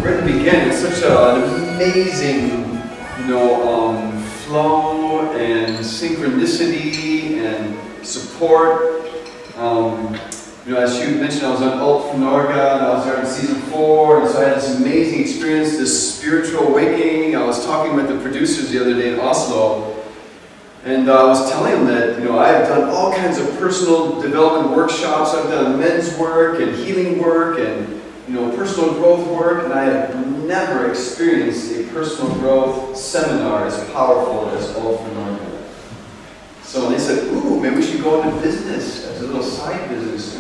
where to begin? It's such an amazing, flow and synchronicity and support. As you mentioned, I was on Alt from Norway, and I was there in season 4, and so I had this amazing experience, this spiritual awakening. I was talking with the producers the other day in Oslo, and I was telling them that, I've done all kinds of personal development workshops. I've done men's work and healing work and, personal growth work, and I have never experienced a personal growth seminar as powerful as Alt from Norway. So they said, ooh, maybe we should go into business as a little side business.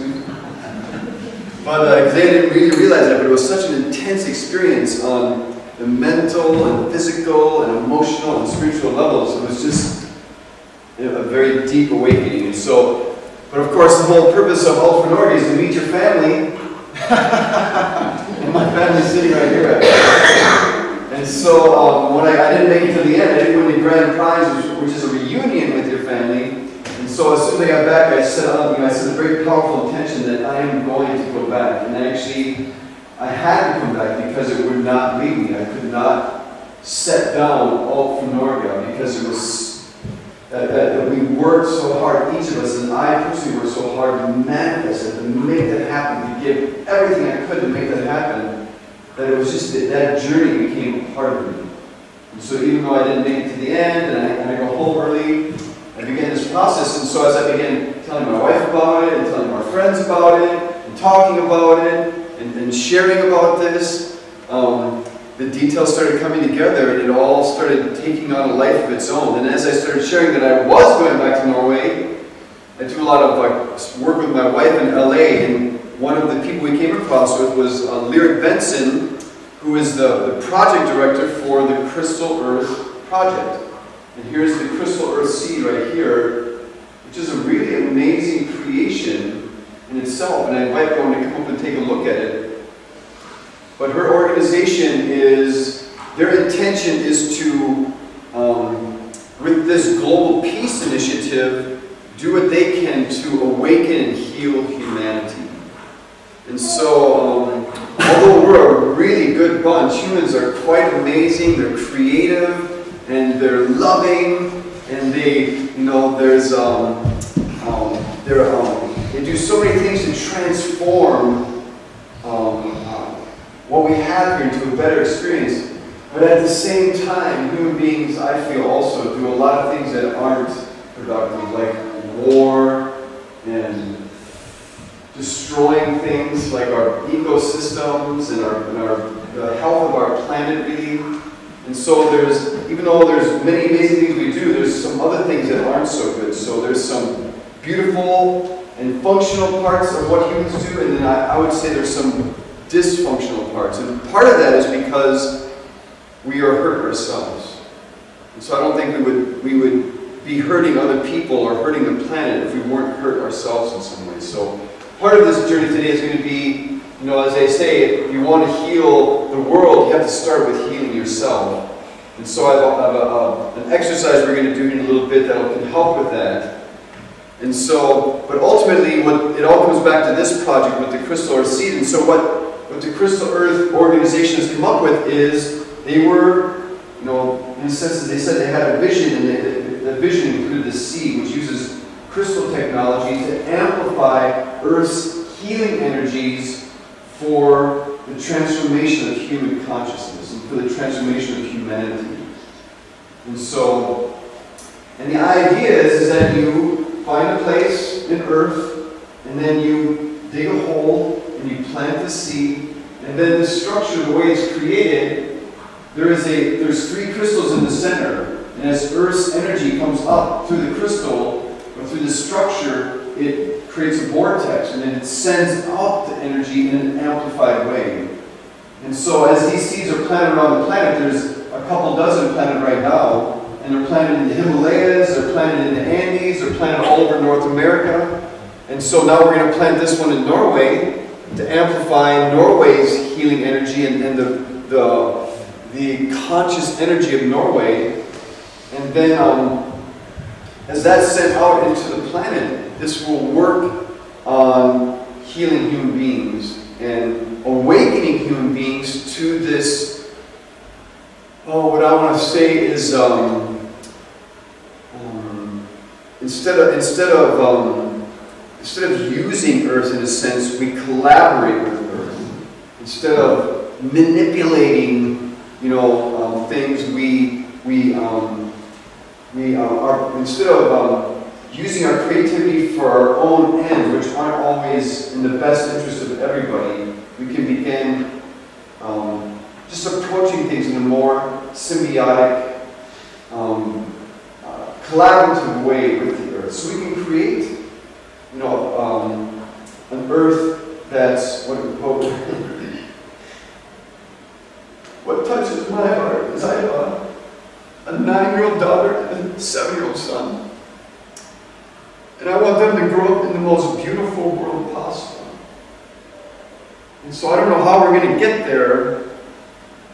But because they didn't really realize that, but it was such an intense experience on the mental and physical and emotional and spiritual levels. It was just a very deep awakening. And so, but of course, the whole purpose of Alt for Norway is to meet your family. And my family's sitting right here. And so when I didn't make it to the end, I didn't win the grand prize, which is a reunion with your family. And so as soon as I got back, I set a very powerful intention that I am going to go back. And actually, I had to come back because it would not leave me. I could not set down Alt from Norway because it was that we worked so hard, each of us, and I personally worked so hard to manifest it, to make that happen, to give everything I could to make that happen, that it was just that journey became part of me. And so even though I didn't make it to the end, and I go home early, I began this process, and so as I began telling my wife about it, and telling my friends about it, and talking about it, and sharing about this, the details started coming together, and it all started taking on a life of its own. And as I started sharing that I was going back to Norway, I do a lot of work with my wife in LA, and one of the people we came across with was Lyric Benson, who is the project director for the Crystal Earth project. And here's the Crystal Earth seed right here, which is a really amazing creation in itself. And I invite everyone to come up and take a look at it. But her organization their intention is to, with this Global Peace Initiative, do what they can to awaken and heal humanity. And so, although we're a really good bunch, humans are quite amazing, they're creative, and they're loving, and they do so many things to transform what we have here into a better experience. But at the same time, human beings, I feel, also do a lot of things that aren't productive, like war and destroying things like our ecosystems and the health of our planet, really. And so even though there's many amazing things we do, there's some other things that aren't so good. So there's some beautiful and functional parts of what humans do, and then I would say there's some dysfunctional parts. And part of that is because we are hurt ourselves. And so I don't think we would be hurting other people or hurting the planet if we weren't hurt ourselves in some way. So part of this journey today is going to be, as they say, if you want to heal the world, you have to start with healing yourself. And so I have an exercise we're going to do in a little bit that can help with that. And so, but ultimately, it all comes back to this project with the Crystal Earth Seed. And so what the Crystal Earth organization has come up with is they were, in a sense, they said they had a vision, and the vision included the seed, which uses crystal technology to amplify Earth's healing energies for the transformation of human consciousness and for the transformation of humanity. And so, and the idea is that you find a place in Earth, and then you dig a hole, and you plant the seed, and then the structure, the way it's created, there's 3 crystals in the center, and as Earth's energy comes up through the crystal, or through the structure, it creates a vortex, and then it sends out the energy in an amplified way. And so as these seeds are planted around the planet, there's a couple dozen planted right now, and they're planted in the Himalayas, they're planted in the Andes, they're planted all over North America. And so now we're going to plant this one in Norway to amplify Norway's healing energy and the conscious energy of Norway. And then as that's sent out into the planet, this will work on healing human beings and awakening human human beings to this, what I want to say is, instead of using Earth in a sense, we collaborate with Earth. Instead of manipulating, things, instead of using our creativity for our own ends, which aren't always in the best interest of everybody, we can begin just approaching things in a more symbiotic, collaborative way with the Earth. So we can create, an Earth that's what touches my heart is I have a 9-year-old daughter and a 7-year-old son. And I want them to grow up in the most beautiful world possible. And so I don't know how we're going to get there,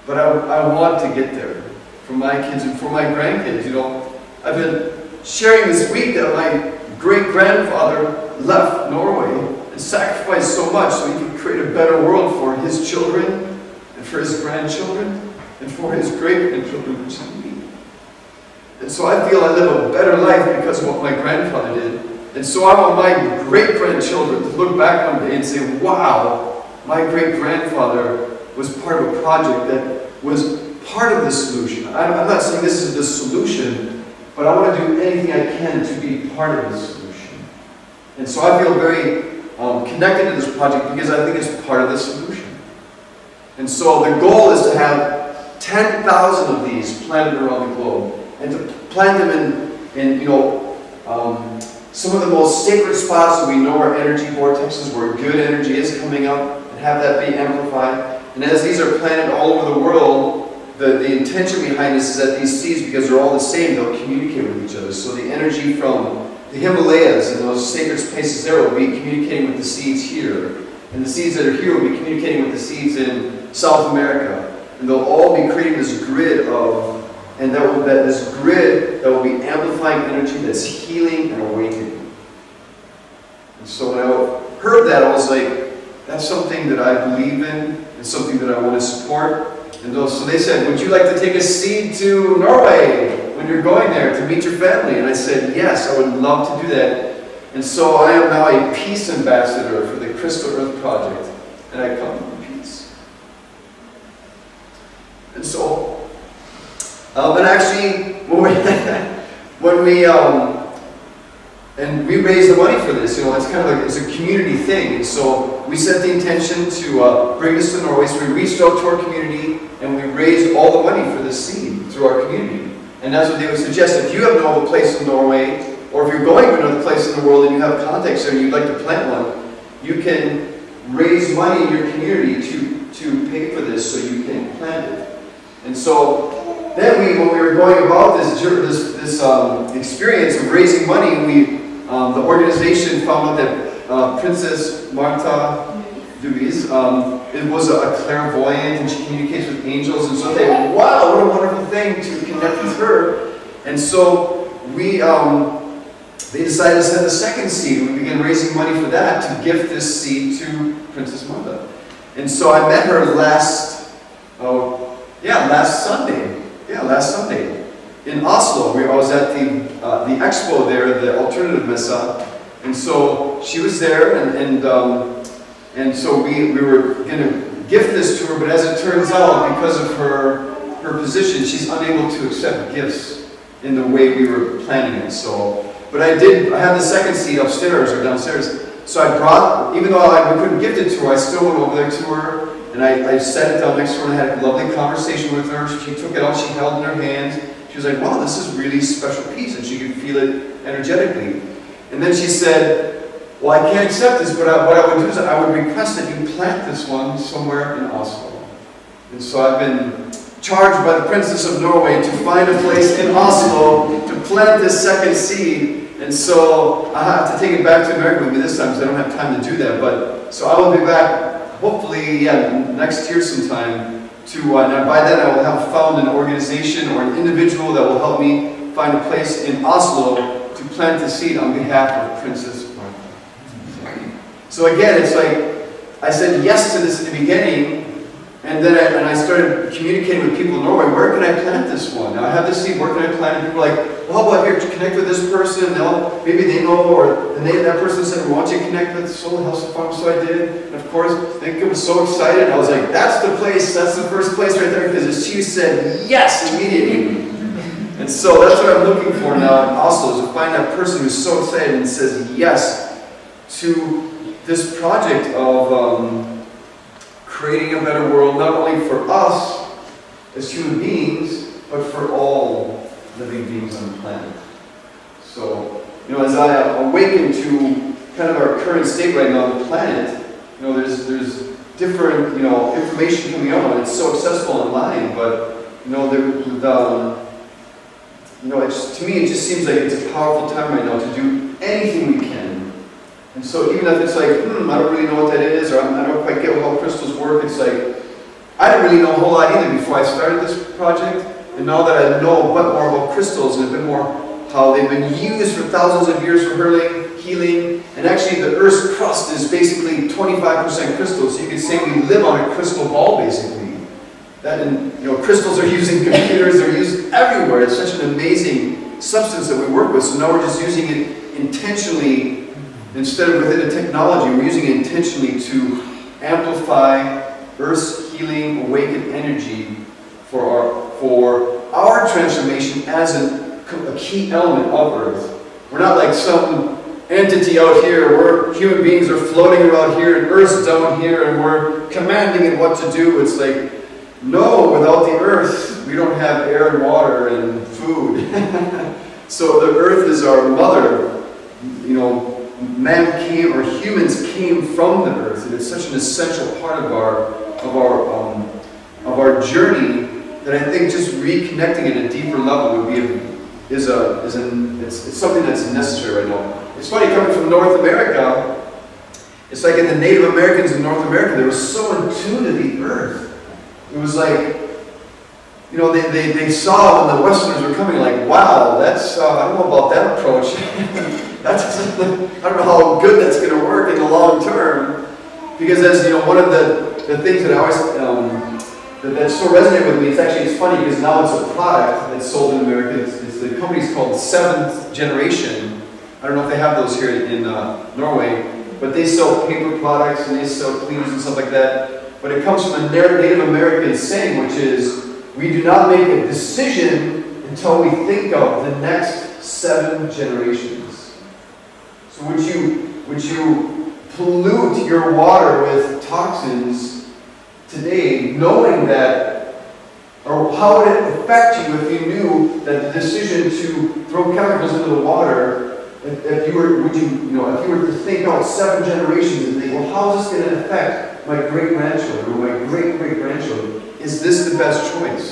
but I want to get there for my kids and for my grandkids. I've been sharing this week that my great-grandfather left Norway and sacrificed so much so he could create a better world for his children and for his grandchildren and for his great-grandchildren, which is me. And so I feel I live a better life because of what my grandfather did. And so I want my great-grandchildren to look back one day and say, wow, my great-grandfather was part of a project that was part of the solution. I'm not saying this is the solution, but I want to do anything I can to be part of the solution. And so I feel very connected to this project because I think it's part of the solution. And so the goal is to have 10,000 of these planted around the globe, and to plant them in some of the most sacred spots that we know are energy vortexes, where good energy is coming up, and have that be amplified. And as these are planted all over the world, the intention behind this is that these seeds, because they're all the same, they'll communicate with each other. So the energy from the Himalayas and those sacred spaces there will be communicating with the seeds here. And the seeds that are here will be communicating with the seeds in South America. And they'll all be creating this grid this grid that will be amplifying energy that's healing and awakening. And so when I heard that, I was like, that's something that I believe in, and something that I want to support. And so they said, would you like to take a seed to Norway when you're going there to meet your family? And I said, yes, I would love to do that. And so I am now a peace ambassador for the Crystal Earth Project, and I come in peace. And so, and actually, when we raised the money for this, it's kind of like, it's a community thing. And so we set the intention to bring this to Norway. So we reached out to our community and we raised all the money for this seed through our community. And that's what they would suggest. If you have no other place in Norway, or if you're going to another place in the world and you have contacts there and you'd like to plant one, you can raise money in your community to pay for this so you can plant it. And so then when we were going about this experience of raising money, the organization found out that Princess Martha Louise was a clairvoyant, and she communicates with angels. And so they thought, wow, what a wonderful thing to connect with her. And so they decided to send a second seed. We began raising money for that to gift this seed to Princess Martha. And so I met her last Sunday in Oslo. I was at the expo there, the Alternative Messe, and so she was there, and so we were going to gift this to her. But as it turns out, because of her position, she's unable to accept gifts in the way we were planning it. So, but I had the second seat upstairs or downstairs. So I brought, even though we couldn't gift it to her, I still went over there to her. And I sat it down next to her and had a lovely conversation with her. She took it out, she held it in her hands. She was like, wow, this is really special piece, and she could feel it energetically. And then she said, well, I can't accept this, but what I would do is I would request that you plant this one somewhere in Oslo. And so I've been charged by the Princess of Norway to find a place in Oslo to plant this second seed. And so I have to take it back to America with me this time because I don't have time to do that. But so I will be back hopefully, next year sometime, and by then I will have found an organization or an individual that will help me find a place in Oslo to plant the seed on behalf of Princess Martha. So again, it's like, I said yes to this in the beginning, And then I started communicating with people in Norway, where can I plant this one? Now I have this seed, where can I plant it? People are like, well, how about here to connect with this person? Maybe they know, or that person said, we want you to connect with Sola Helsefarm, so I did. And of course, I think I was so excited. I was like, that's the place, that's the first place right there, because she said yes immediately. And so that's what I'm looking for now in Oslo, is to find that person who's so excited and says yes to this project of creating a better world, not only for us as human beings, but for all living beings on the planet. So, as I awaken to kind of our current state right now on the planet, there's different, information coming out, and it's so accessible online, but, to me, it just seems like it's a powerful time right now to do anything we can. And so even if it's like, I don't really know what that is, or I don't quite get how crystals work, it's like, I didn't really know a whole lot either before I started this project. And now that I know a bit more about crystals and a bit more how they've been used for thousands of years for healing, and actually the Earth's crust is basically 25% crystal, so you could say we live on a crystal ball basically. That, and crystals are used in computers, they're used everywhere. It's such an amazing substance that we work with, so now we're just using it intentionally. Instead of within a technology, we're using it intentionally to amplify Earth's healing, awakened energy for our transformation as a key element of Earth. We're not like some entity out here. We're human beings are floating around here, and Earth's down here, and we're commanding it what to do. It's like, no, without the Earth, we don't have air and water and food. So the Earth is our mother. Man came, or humans came from the Earth, and it's such an essential part of our journey that I think just reconnecting at a deeper level would be it's something that's necessary right now. It's funny, coming from North America, it's like in the Native Americans in North America, they were so in tune to the Earth. It was like, they saw when the Westerners were coming, like, wow, that's I don't know about that approach. I don't know how good that's going to work in the long term, because as one of the things that I always that so resonated with me. It's funny because now it's a product that's sold in America. The company's called Seventh Generation. I don't know if they have those here in Norway, but they sell paper products and they sell cleaners and stuff like that. But it comes from a Native American saying, which is, we do not make a decision until we think of the next 7 generations. So would you pollute your water with toxins today, knowing that, or how would it affect you if you knew that the decision to throw chemicals into the water, if you were to think out 7 generations and think, well, how is this going to affect my great-grandchildren or my great-great-grandchildren? Is this the best choice?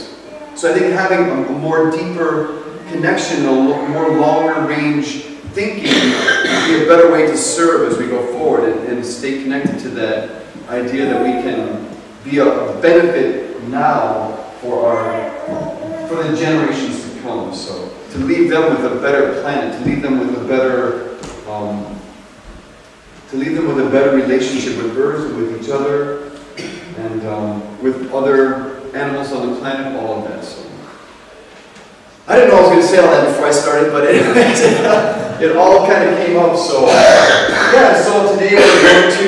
So I think having a more deeper connection, a more longer-range thinking would be a better way to serve as we go forward and stay connected to that idea that we can be a benefit now for the generations to come. So to leave them with a better planet, to leave them with a better relationship with Earth, with each other, and with other animals on the planet, all of that. So I didn't know I was going to say all that before I started, but anyways, it all kind of came up. So yeah, so today we're going to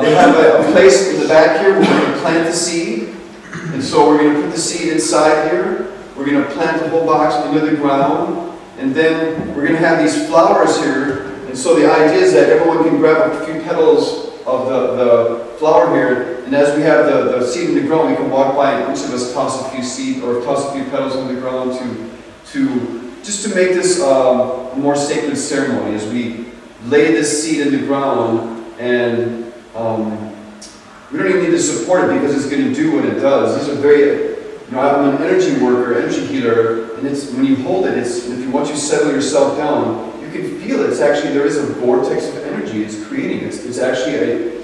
they have a place in the back here where we're going to plant the seed. And so we're going to put the seed inside here. We're going to plant the whole box into the ground. And then we're going to have these flowers here. And so the idea is that everyone can grab a few petals of the flower here. And as we have the seed in the ground, we can walk by and each of us toss a few seed or toss a few petals in the ground just to make this a more sacred ceremony as we lay this seed in the ground. And we don't even need to support it because it's going to do what it does. These are very, I'm an energy worker, energy healer, and it's when you hold it, once you settle yourself down, you can feel it. It's actually, there is a vortex of energy it's creating. It's actually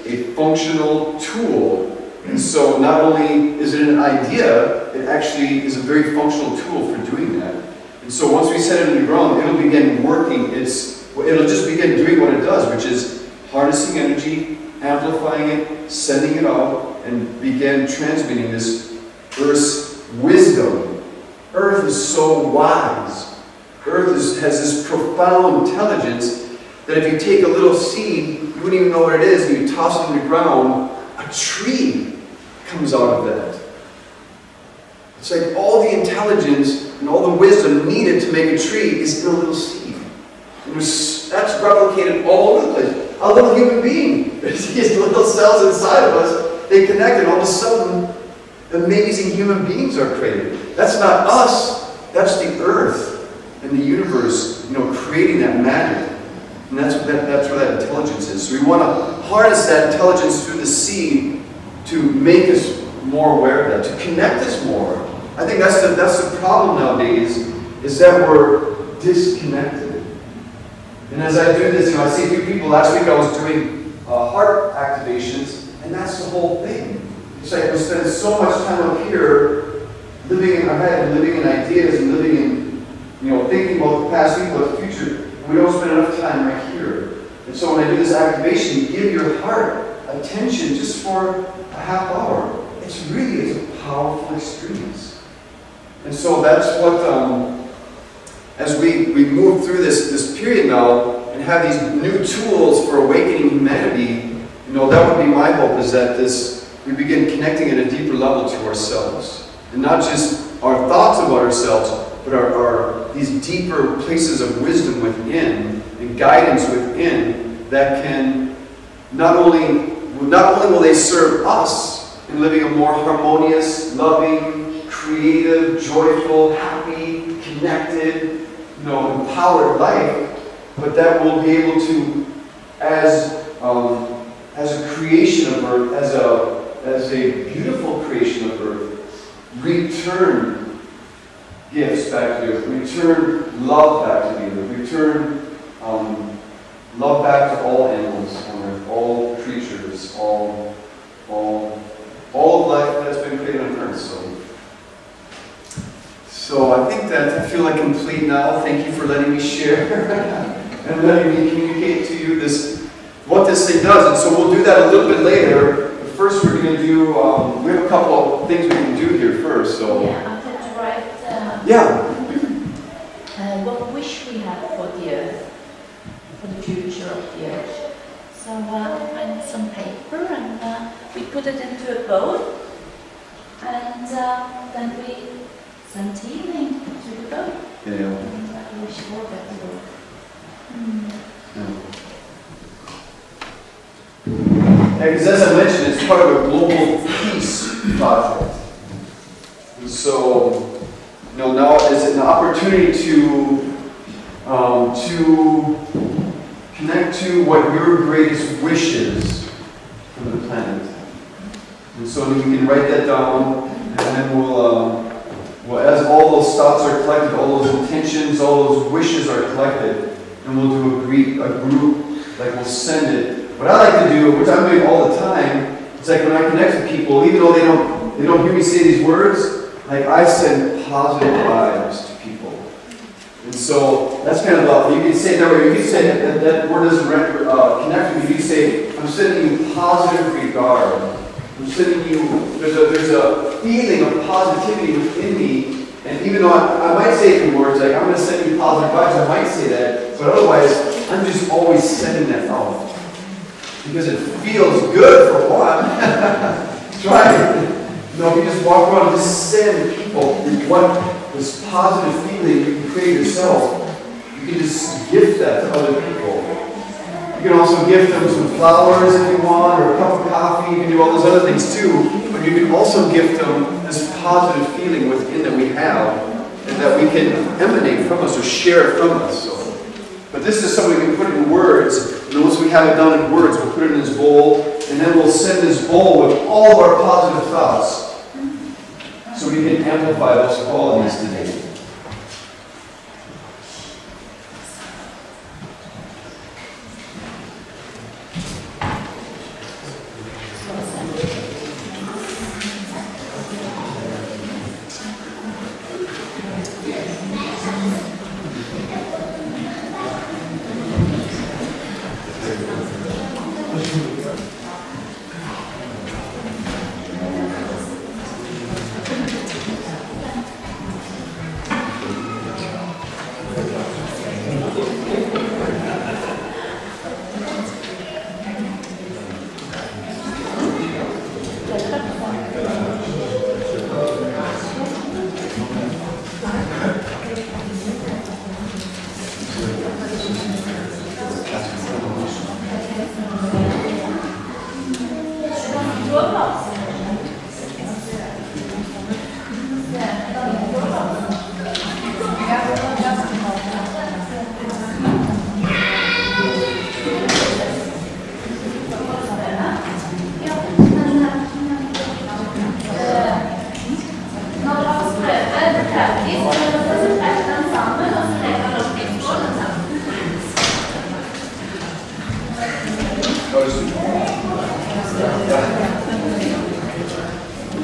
a functional tool. And so not only is it an idea, it actually is a very functional tool for doing that. And so once we set it in the ground, it'll begin working. It'll just begin doing what it does, which is harnessing energy, amplifying it, sending it out, and began transmitting this Earth's wisdom. Earth is so wise. Earth has this profound intelligence that if you take a little seed, you wouldn't even know what it is, and you toss it in the ground, a tree comes out of that. It's like all the intelligence and all the wisdom needed to make a tree is in a little seed. And that's replicated all over the place. A little human being. There's these little cells inside of us. They connect, and all of a sudden, amazing human beings are created. That's not us. That's the earth and the universe, creating that magic. And that's where that intelligence is. So we want to harness that intelligence through the seed to make us more aware of that, to connect us more. I think that's the problem nowadays, is that we're disconnected. And as I do this, I see a few people. Last week I was doing heart activations, and that's the whole thing. It's like we spend so much time up here, living in our head, and living in ideas, and living in, thinking about the past, thinking about the future. We don't spend enough time right here. And so when I do this activation, you give your heart attention just for a half hour. It's really a powerful experience. And so that's what, as we move through this period now and have these new tools for awakening humanity, that would be my hope, is that we begin connecting at a deeper level to ourselves. And not just our thoughts about ourselves, but these deeper places of wisdom within and guidance within that can not only will they serve us in living a more harmonious, loving, creative, joyful, happy, connected, empowered life, but that we'll be able to, as a creation of Earth, as a beautiful creation of Earth, return gifts back to the earth, return love back to the earth, return love back to all animals on earth, all creatures, all of life that's been created on earth. So I think that I feel like complete now. Thank you for letting me share and letting me communicate to you what this thing does. And so we'll do that a little bit later. But first we're going to do, we have a couple of things we can do here first. So. Yeah, I'm going to write what wish we have for the earth, for the future of the earth. So I need some paper, and we put it into a bowl, and then we send healing to the bowl. Yeah. And wish for that work. Because as I mentioned, it's part of a global peace project. And so, now is an opportunity to connect to what your greatest wish is for the planet. And so we can write that down, and then we'll, as all those thoughts are collected, all those intentions, all those wishes are collected, and we'll do a group, like we'll send it. What I like to do, which I'm doing all the time, is like when I connect with people, even though they don't hear me say these words, like I send positive vibes to people. And so that's kind of you can say that way. You can say that word doesn't connect with you. You can say, I'm sending you positive regard. I'm sending you, there's a feeling of positivity within me. And even though I might say it in words, like I'm going to send you positive vibes, I might say that. But otherwise, I'm just always sending that out. Because it feels good for one. Try it. If you just walk around and just send people this positive feeling you can create yourself, you can just gift that to other people. You can also gift them some flowers if you want, or a cup of coffee. You can do all those other things too. But you can also gift them this positive feeling within that we have, and that we can emanate from us or share from us. But this is something we can put in words. And once we have it done in words, we'll put it in this bowl, and then we'll send this bowl with all of our positive thoughts, so we can amplify those qualities today.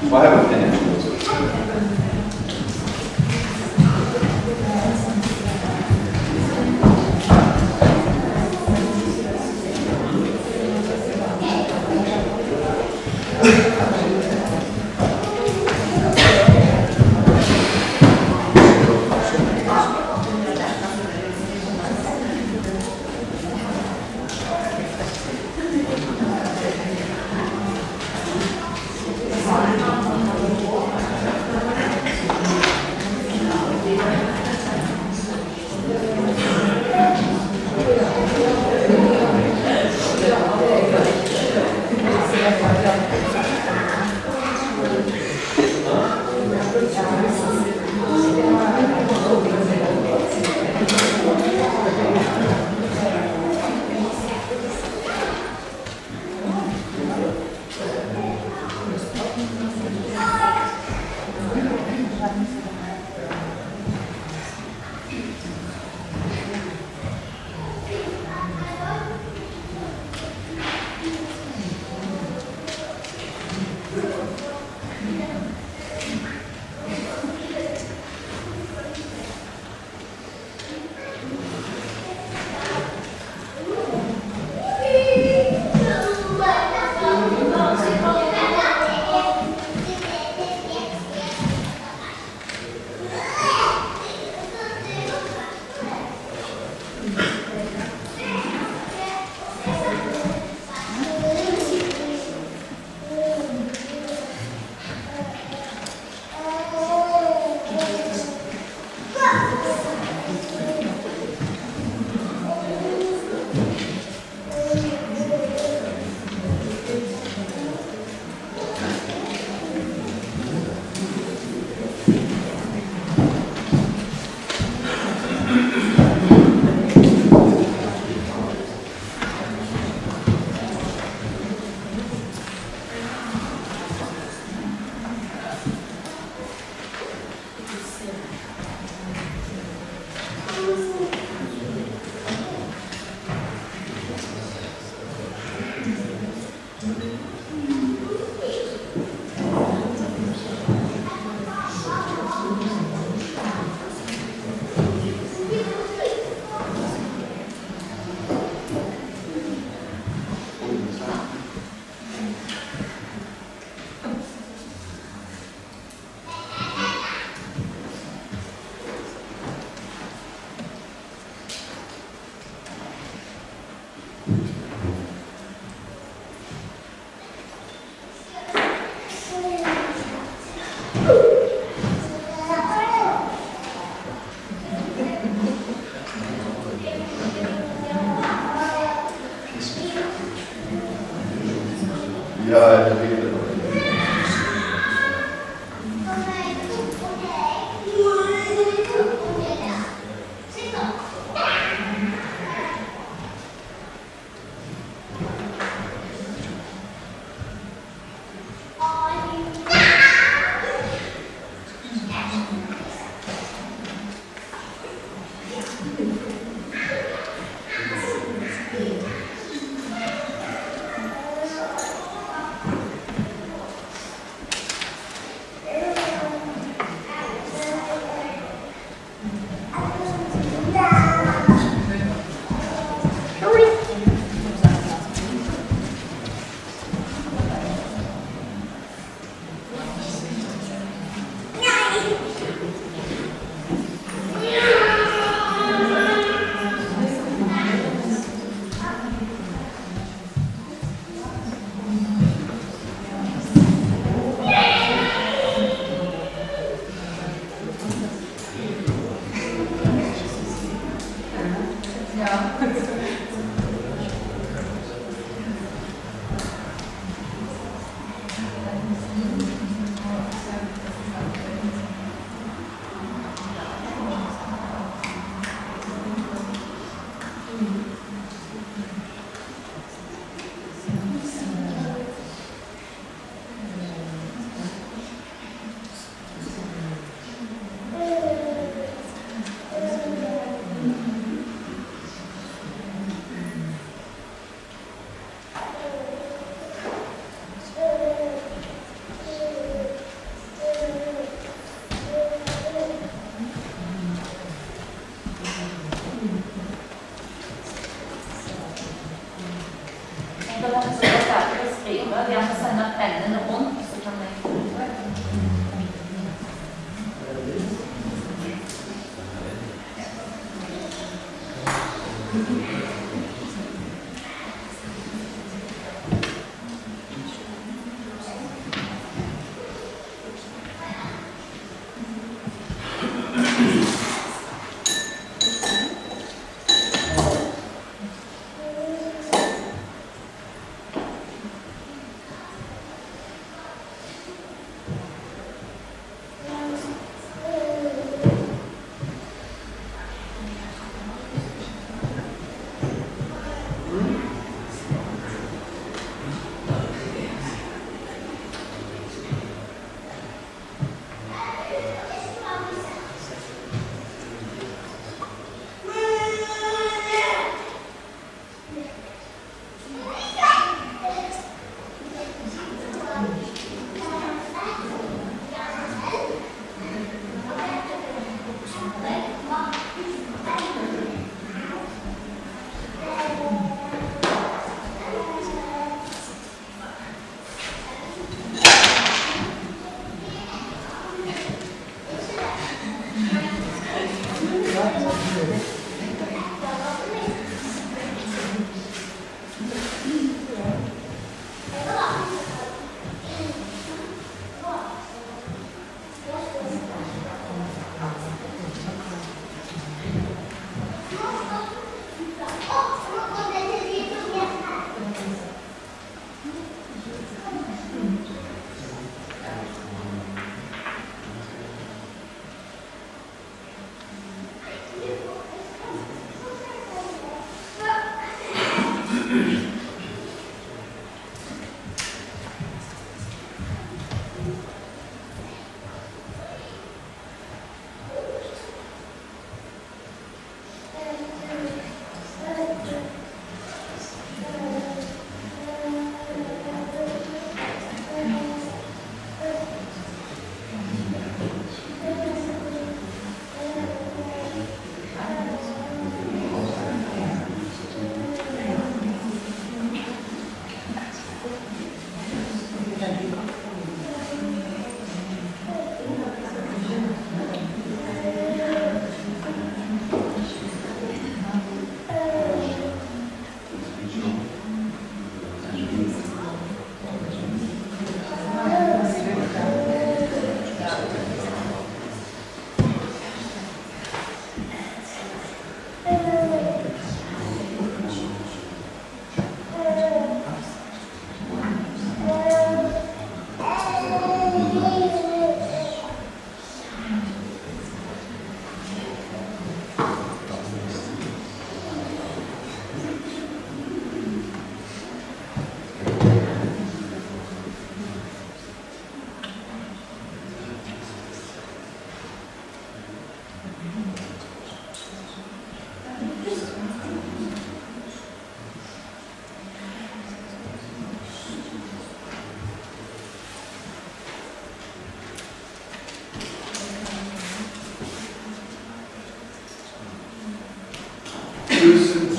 Well, I have a pen.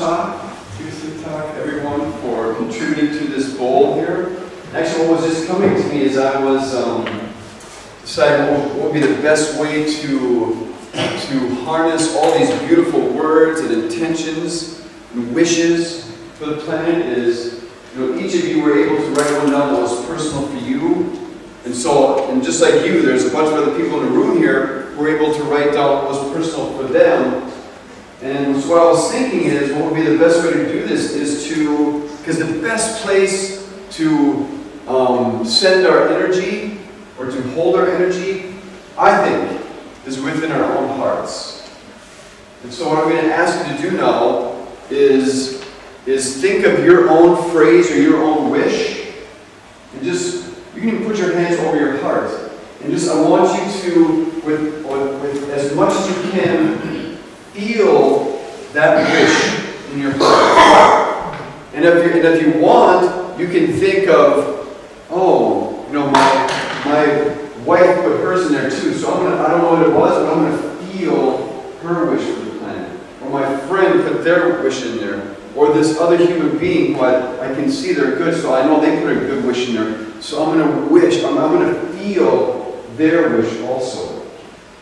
takk, everyone, for contributing to this bowl here. Actually, what was just coming to me is I was deciding what would be the best way to harness all these beautiful words and intentions and wishes for the planet is, each of you were able to write one down that was personal for you. And so, and just like you, there's a bunch of other people in the room here who were able to write down what was personal for them. And so what I was thinking is, what would be the best way to do this is because the best place to send our energy, or to hold our energy, I think, is within our own hearts. And so what I'm going to ask you to do now is think of your own phrase or your own wish, and just, you can even put your hands over your heart, and just, I want you to, with as much as you can, feel that wish in your heart. And if you want, you can think of, oh, my wife put hers in there too, so I don't know what it was, but I'm going to feel her wish for the planet. Or my friend put their wish in there. Or this other human being who I can see they're good, so I know they put a good wish in there. So I'm going to wish, I'm going to feel their wish also.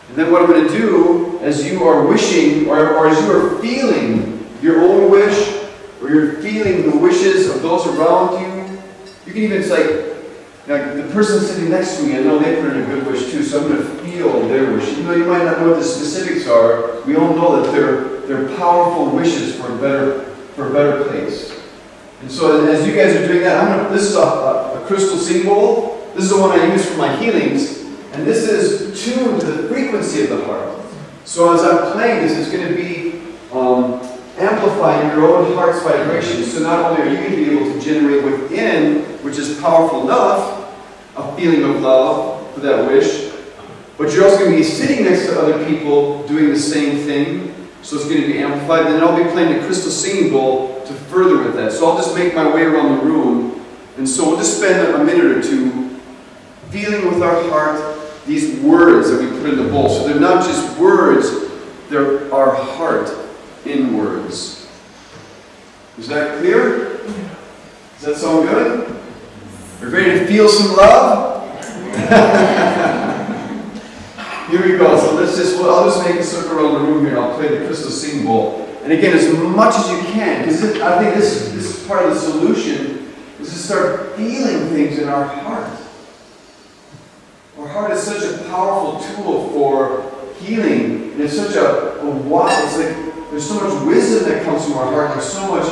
And then what I'm going to do, as you are wishing, or as you are feeling your own wish, or you're feeling the wishes of those around you, you can even say, the person sitting next to me, I know they put in a good wish too, so I'm going to feel their wish. Even though you might not know what the specifics are, we all know that they're powerful wishes for a better place. And so as you guys are doing that, this is a crystal singing bowl. This is the one I use for my healings. And this is tuned to the frequency of the heart. So as I'm playing this, it's going to be amplifying your own heart's vibration. So not only are you going to be able to generate within, which is powerful enough, a feeling of love for that wish, but you're also going to be sitting next to other people doing the same thing. So it's going to be amplified. And then I'll be playing the crystal singing bowl to further with that. So I'll just make my way around the room. And so we'll just spend a minute or two feeling with our heart these words that we put in the bowl. So they're not just words, they're our heart in words. Is that clear? Does that sound good? Are you ready to feel some love? Here we go. So I'll just make a circle around the room here. I'll play the crystal singing bowl. And again, as much as you can, because I think this is part of the solution, is to start feeling things in our heart. Our heart is such a powerful tool for healing, and it's such a wide, it's like, there's so much wisdom that comes from our heart, there's so much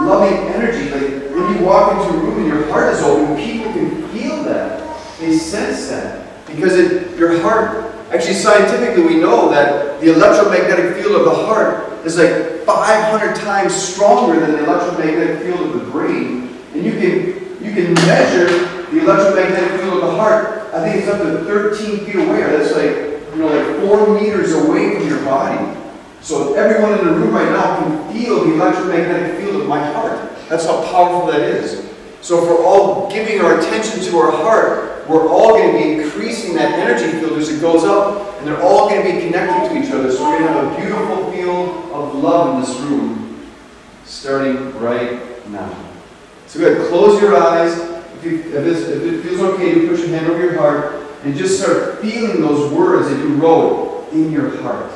loving energy. Like, when you walk into a room and your heart is open, people can feel that. They sense that. Because your heart, actually scientifically we know that the electromagnetic field of the heart is like 500 times stronger than the electromagnetic field of the brain. And you can measure the electromagnetic field of the heart. I think it's up to 13 feet away, or that's like 4 meters away from your body. So everyone in the room right now can feel the electromagnetic field of my heart. That's how powerful that is. So if we're all giving our attention to our heart, we're all going to be increasing that energy field as it goes up, and they're all going to be connected to each other. So we're going to have a beautiful field of love in this room, starting right now. So go ahead, close your eyes. If it feels okay, you put your hand over your heart and just start feeling those words that you wrote in your heart.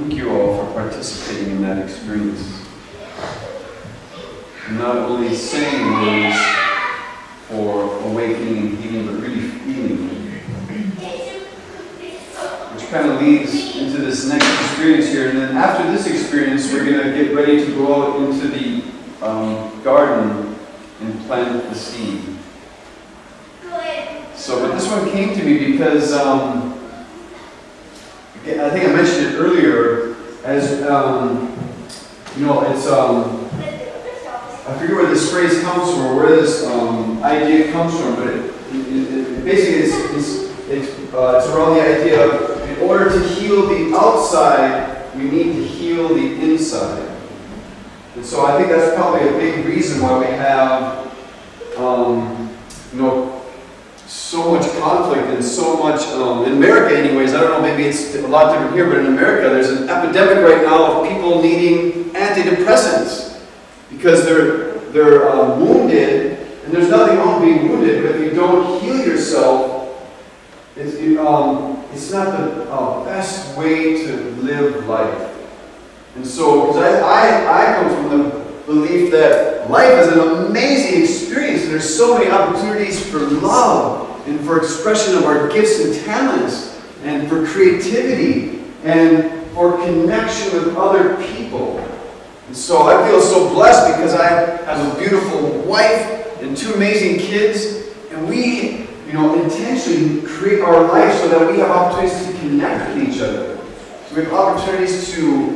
Thank you all for participating in that experience. Not only saying words for awakening and healing, but really feeling them. Which kind of leads into this next experience here. And then after this experience, we're going to get ready to go out into the garden and plant the seed. So, but this one came to me because I think I mentioned it earlier as, you know, it's, I forget where this phrase comes from or where this idea comes from, but it basically it's around the idea of in order to heal the outside, we need to heal the inside. And so I think that's probably a big reason why we have, you know, so much conflict and so much, in America anyways, I don't know, maybe it's a lot different here, but in America there's an epidemic right now of people needing antidepressants because they're wounded, and there's nothing wrong with being wounded, but if you don't heal yourself, it's not the best way to live life. And so, because I come from the belief that life is an amazing experience, and there's so many opportunities for love, and for expression of our gifts and talents, and for creativity, and for connection with other people. And so I feel so blessed because I have a beautiful wife and 2 amazing kids, and we, you know, intentionally create our life so that we have opportunities to connect with each other. So we have opportunities to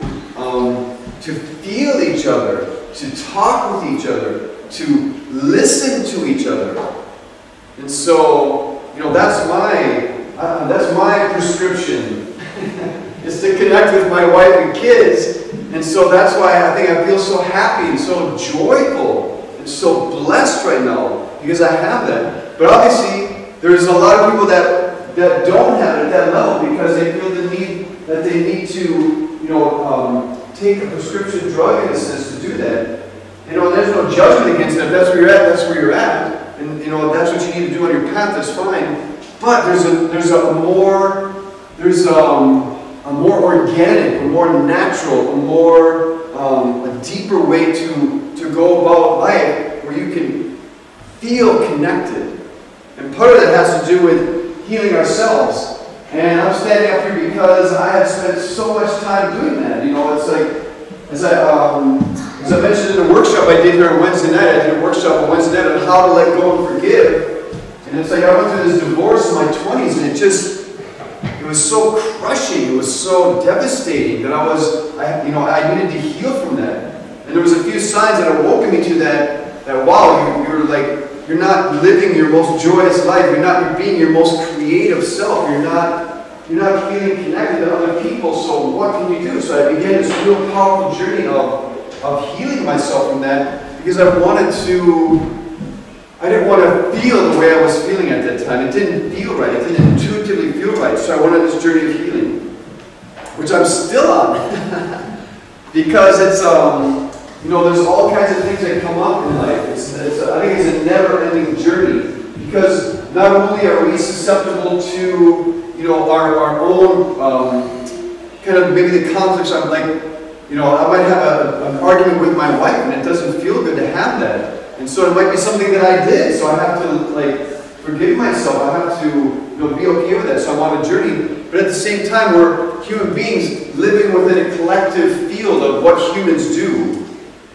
feel each other, to talk with each other, to listen to each other. And so, you know, that's my prescription, is to connect with my wife and kids. And so that's why I think I feel so happy and so joyful and so blessed right now, because I have that. But obviously, there's a lot of people that don't have it at that level because they feel the need that they need to, you know, take a prescription drug in a sense to do that. You know, and there's no judgment against it. If that's where you're at, that's where you're at. And you know, if that's what you need to do on your path, that's fine. But there's a more organic, a more natural, a deeper way to go about life where you can feel connected. And part of that has to do with healing ourselves. And I'm standing up here because I have spent so much time doing that. You know, it's like, as I mentioned in the workshop I did here on Wednesday night, I did a workshop on Wednesday night on how to let go and forgive. And it's like I went through this divorce in my 20s, and it was so crushing, it was so devastating that I needed to heal from that. And there was a few signs that awoke me to that wow, you're not living your most joyous life, you're being your most creative self, you're not feeling connected to other people, so what can you do? So I began this real powerful journey of healing myself from that, because I didn't want to feel the way I was feeling at that time. It didn't feel right, it didn't intuitively feel right, so I went on this journey of healing, which I'm still on, because it's, you know, there's all kinds of things that come up in life. I think it's a never-ending journey, because not only are we susceptible to, you know, our own kind of maybe the conflicts. I'm like, you know, I might have an argument with my wife, and it doesn't feel good to have that, and so it might be something that I did. So I have to like forgive myself. I have to, you know, be okay with that. So I'm on a journey, but at the same time, we're human beings living within a collective field of what humans do.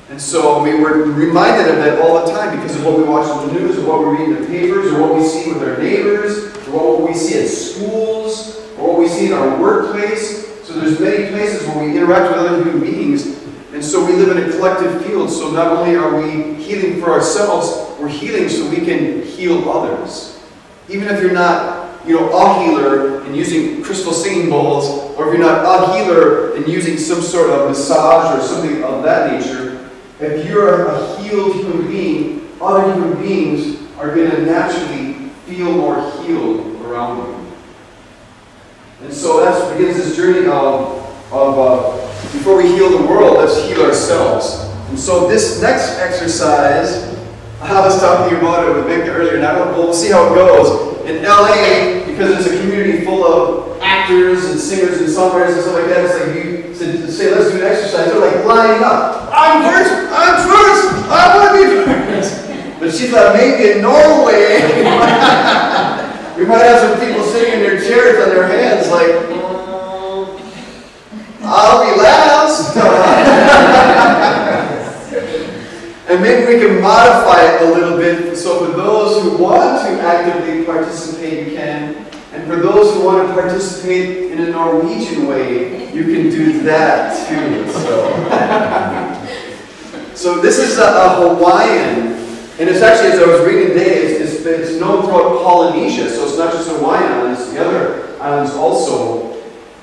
And so we're reminded of that all the time because of what we watch on the news, or what we read in the papers, or what we see with our neighbors, or what we see at schools, or what we see in our workplace. So there's many places where we interact with other human beings, and so we live in a collective field. So not only are we healing for ourselves, we're healing so we can heal others. Even if you're not, you know, a healer and using crystal singing bowls, or if you're not a healer and using some sort of massage or something of that nature, if you're a healed human being, other human beings are going to naturally feel more healed around you. And so that begins this journey of before we heal the world, let's heal ourselves. And so this next exercise, I was talking about it with Wenche earlier, and we'll see how it goes. In LA, because it's a community full of actors actors and singers and songwriters and stuff like that. It's like you say, let's do an exercise. They're like lining up. I'm first. I want to be first. But she thought maybe in Norway, we might have some people sitting in their chairs on their hands like, I'll be last. And maybe we can modify it a little bit. So for those who want to actively participate, you can. And for those who want to participate in a Norwegian way, you can do that too. So this is a Hawaiian. And it's actually, as I was reading today, it's known throughout Polynesia. So it's not just Hawaiian islands, it's the other islands also.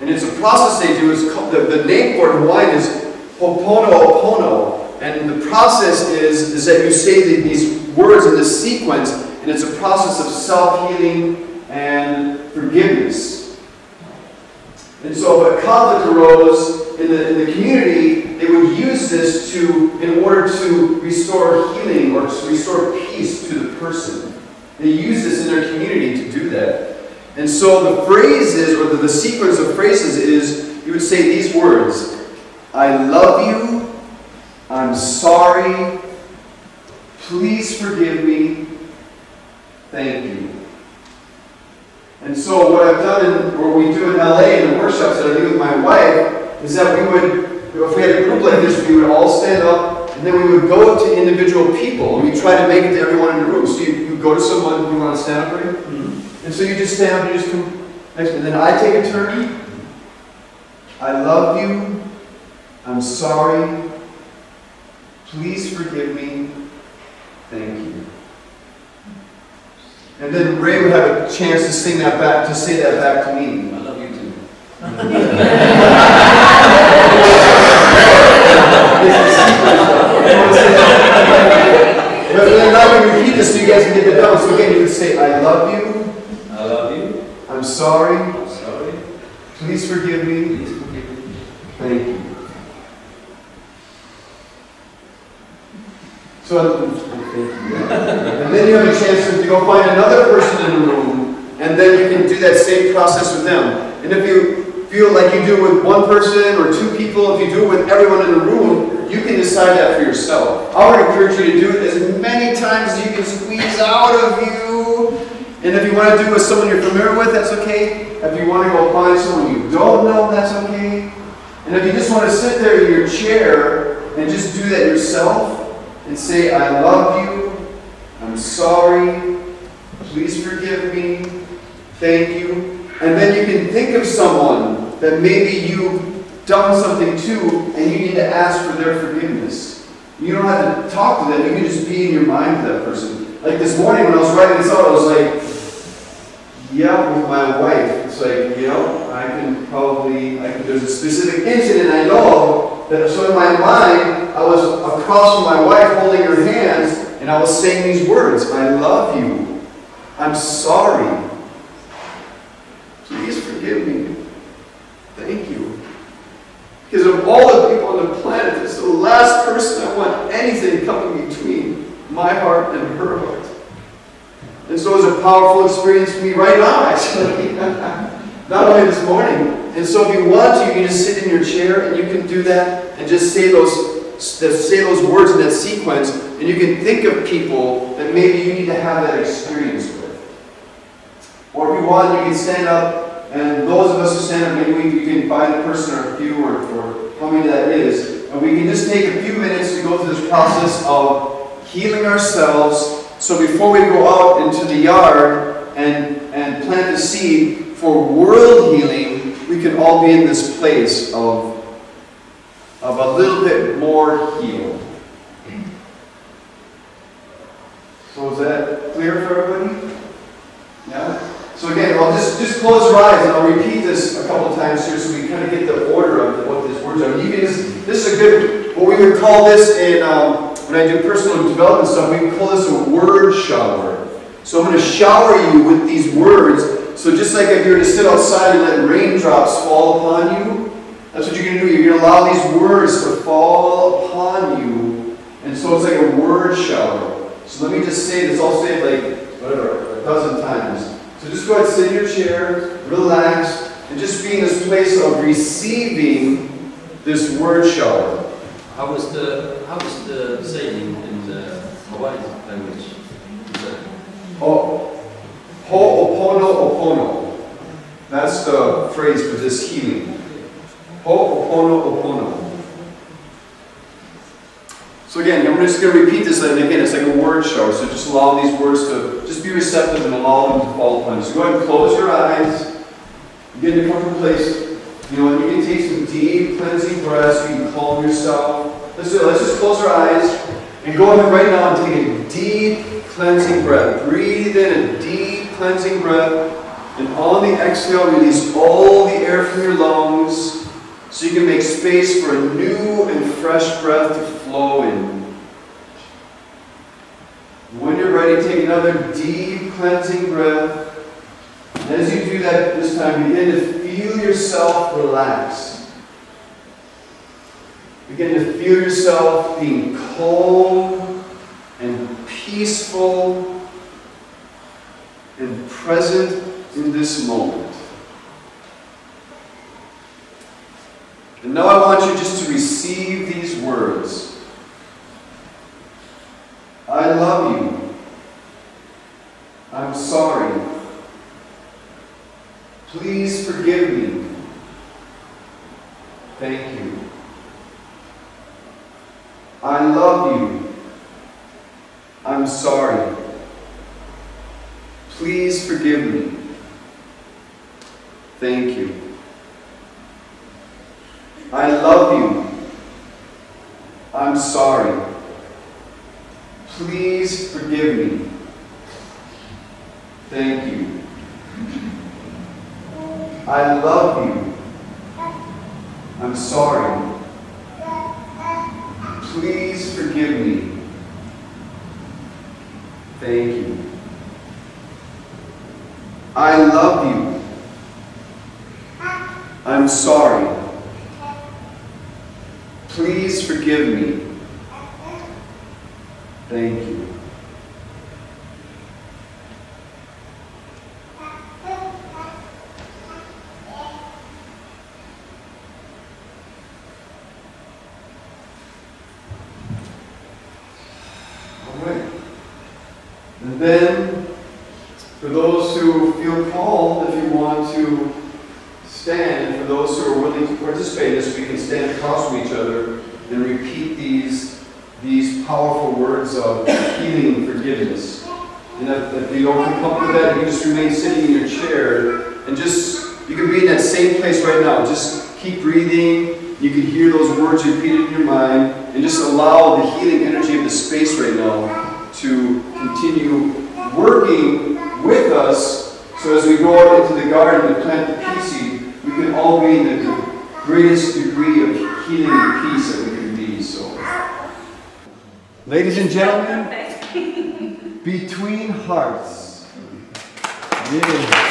And it's a process they do. It's called, the name for Hawaiian is Ho'oponopono. And the process is that you say these words in this sequence, and it's a process of self-healing and forgiveness. And so if a conflict arose in the community, they would use this in order to restore healing or to restore peace to the person. They use this in their community to do that. And so the phrases, or the sequence of phrases is, you would say these words: I love you, I'm sorry, please forgive me, thank you. And so what I've done, or we do in LA in the workshops that I do with my wife, is that we would, if we had a group like this, we would all stand up, and then we would go to individual people, and we try to make it to everyone in the room. So you go to someone, you want to stand up, right? Mm-hmm. And so you just stand up and you just come next to me. And then I take a turn. I love you. I'm sorry. Please forgive me. Thank you. And then Ray would have a chance to say that back to me. I love you too. But then now we repeat this so you guys can get it down. So again, you would say, I love you. I love you. I'm sorry. I'm sorry. Please forgive me. Please forgive me. Thank you. So, and then you have a chance to go find another person in the room, and then you can do that same process with them. And if you feel like you do it with one person or two people, if you do it with everyone in the room, you can decide that for yourself. I would encourage you to do it as many times as you can squeeze out of you. And if you want to do it with someone you're familiar with, that's okay. If you want to go find someone you don't know, that's okay. And if you just want to sit there in your chair and just do that yourself, and say, I love you, I'm sorry, please forgive me, thank you. And then you can think of someone that maybe you've done something to, and you need to ask for their forgiveness. You don't have to talk to them, you can just be in your mind with that person. Like this morning when I was writing this out, I was like, yeah, with my wife. It's like, you know, there's a specific incident I know that, so in my mind, I was across from my wife holding her hands, and I was saying these words: I love you. I'm sorry. Please forgive me. Thank you. Because of all the people on the planet, it's the last person I want anything coming between my heart and her heart. And so it was a powerful experience for me right now, actually. Not only this morning. And so if you want to, you can just sit in your chair and you can do that and just say those words in that sequence, and you can think of people that maybe you need to have that experience with. Or if you want, you can stand up, and those of us who stand up, maybe you can find a person or a few or how many that is, and we can just take a few minutes to go through this process of healing ourselves. So before we go out into the yard and plant the seed for world healing, we can all be in this place of a little bit more healed. So is that clear for everybody? Yeah? So again, I'll just close your eyes and I'll repeat this a couple of times here so we kind of get the order of what these words are. You can just, this is a good, what we would call this in, when I do personal development stuff, we would call this a word shower. So I'm going to shower you with these words. So just like if you were to sit outside and let raindrops fall upon you, that's what you're going to do. You're going to allow these words to fall upon you. And so it's like a word shower. So let me just say this. I'll say it like, whatever, a dozen times. So just go ahead and sit in your chair, relax, and just be in this place of receiving this word shower. How is the saying in the Hawaiian language? Oh, ho'opono. That's the phrase for this healing. Ho'opono. So again, I'm just going to repeat this, and again, it's like a word shower. So just allow these words to just be receptive and allow them to fall upon you. So go ahead and close your eyes. Get in a comfortable place. You know, and you can take some deep cleansing breaths. You can calm yourself. Let's do it. Let's just close our eyes and go ahead right now and take a deep cleansing breath. Breathe in a deep cleansing breath. And on the exhale, release all the air from your lungs so you can make space for a new and fresh breath to flow in. When you're ready, take another deep cleansing breath. And as you do that this time, begin to feel yourself relax. Begin to feel yourself being calm and peaceful and present in this moment. And now I want you just to receive these words. I love you. I'm sorry. Please forgive me. Thank you. I love you. I'm sorry. Please forgive me. Thank you. I love you. I'm sorry. Please forgive me. Thank you. I love you. I'm sorry. Please forgive me. Thank you. I love you. I'm sorry. Please forgive me. Thank you. And then, for those who feel called, if you want to stand, and for those who are willing to participate in this, we can stand across from each other and repeat these powerful words of healing and forgiveness. And if you don't feel comfortable with that, you can just remain sitting in your chair and you can be in that same place right now. Just keep breathing. You can hear those words repeated in your mind, and just allow the healing energy of the space right now to continue working with us, so as we go out into the garden and plant the peace seed, we can all be in the greatest degree of healing and peace that we can be. So, ladies and gentlemen, between hearts. Yeah.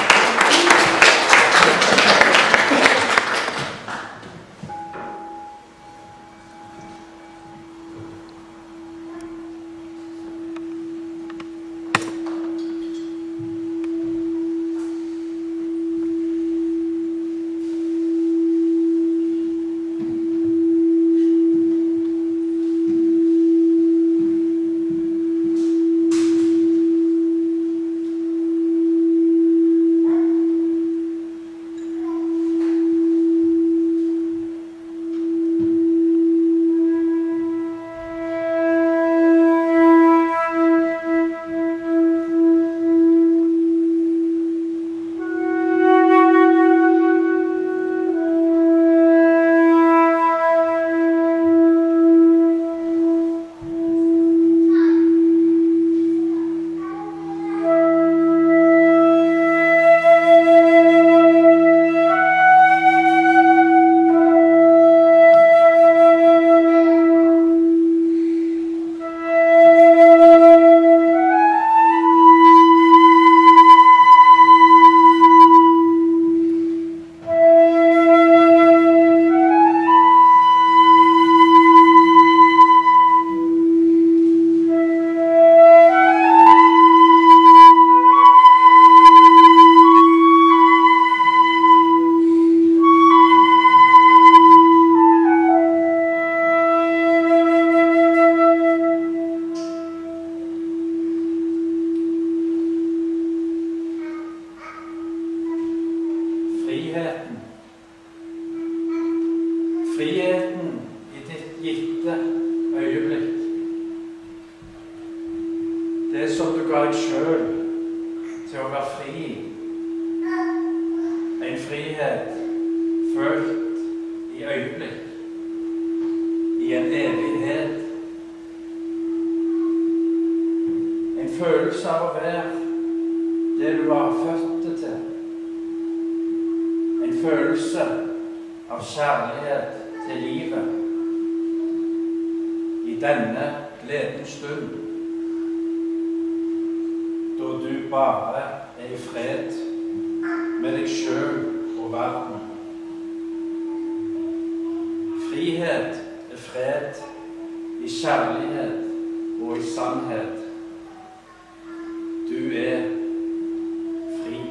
Friheten i ditt gitte øyeblikk. Det som du ga deg selv til å være fri i. En frihet følt i øyeblikk, i en evighet. En følelse av å være det du var født til. En følelse av kjærlighet til livet i denne gledens stund, da du bare er i fred med deg selv og verden. Frihet er fred i kjærlighet og i sannhet. Du er fri.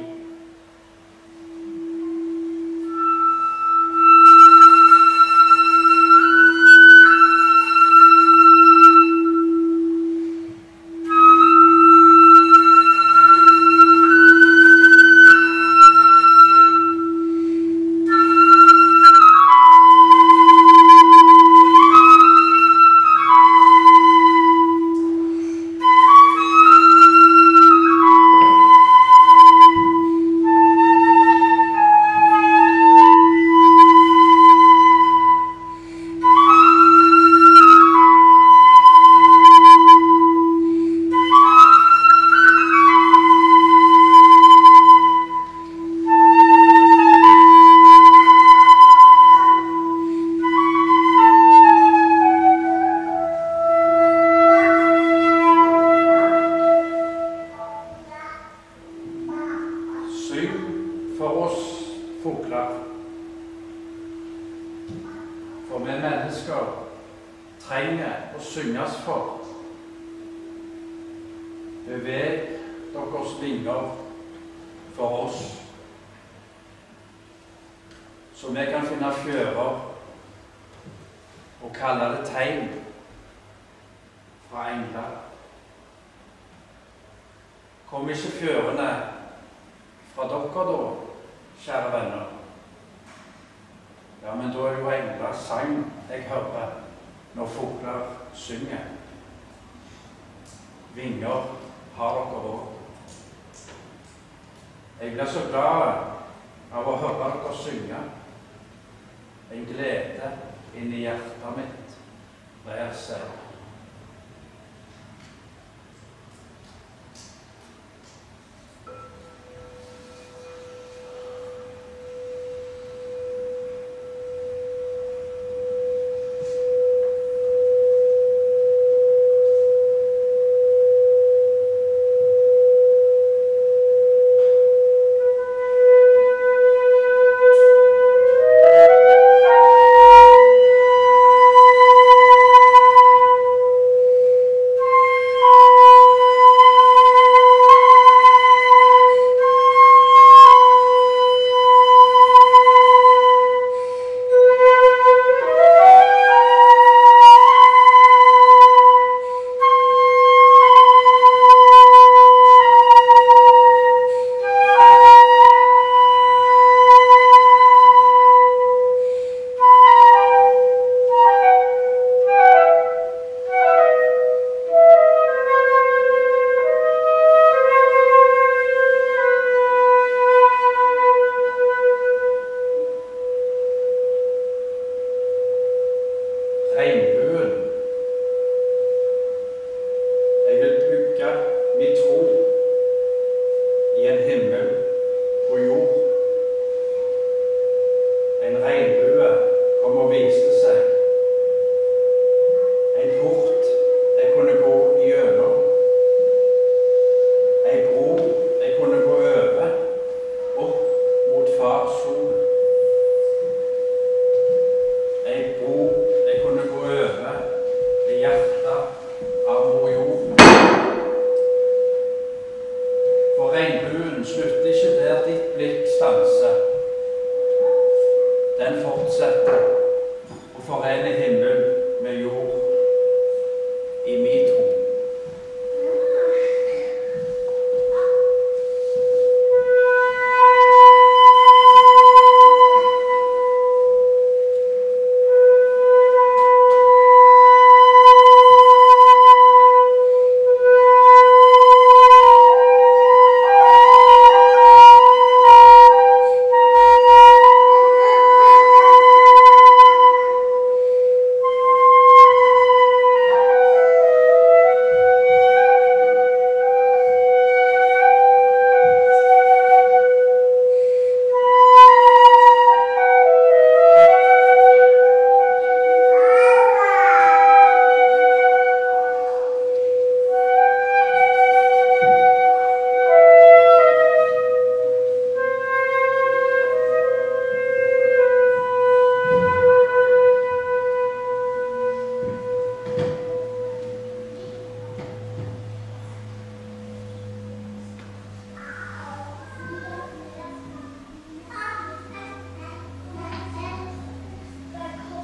Kom ikke fjørene fra dere da, kjære venner. Ja, men da er jo engler sang jeg hører når fugler synger. Vinger har dere også. Jeg blir så glad av å høre dere synge. En glede inni hjertet mitt brer seg.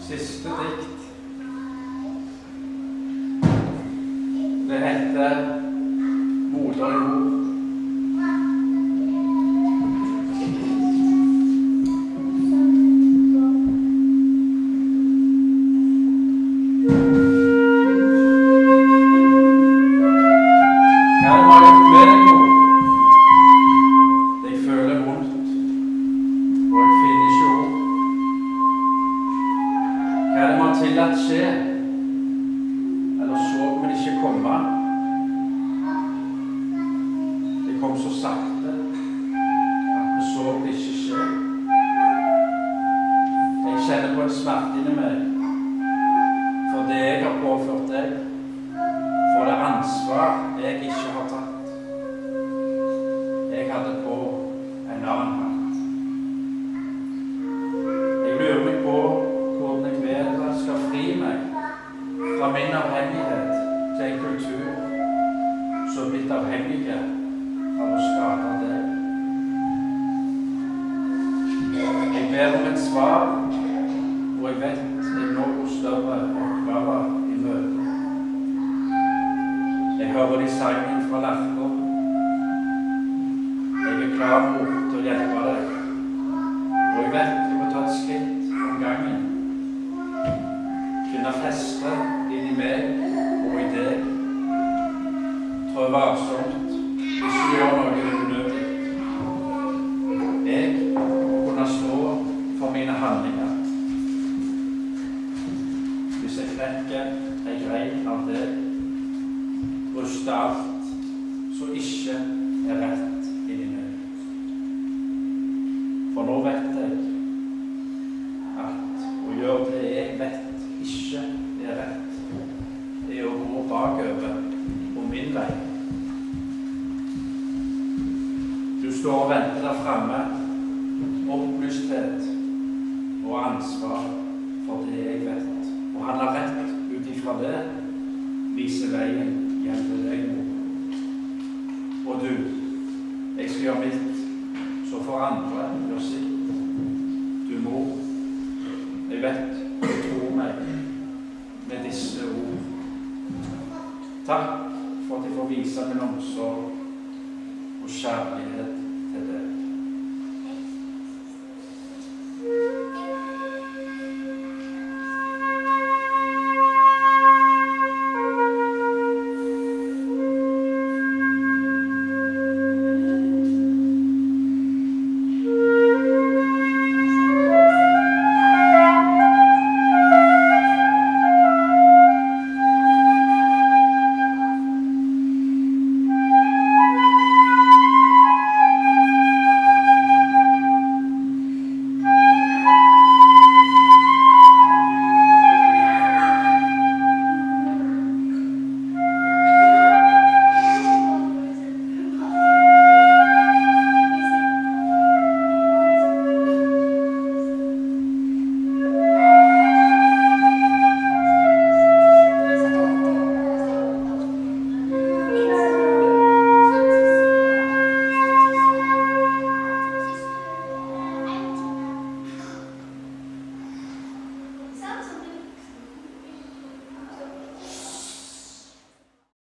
Siste dikt. Det heter Moder jord. Takk for at jeg får vise min omsorg og kjærlighet til deg.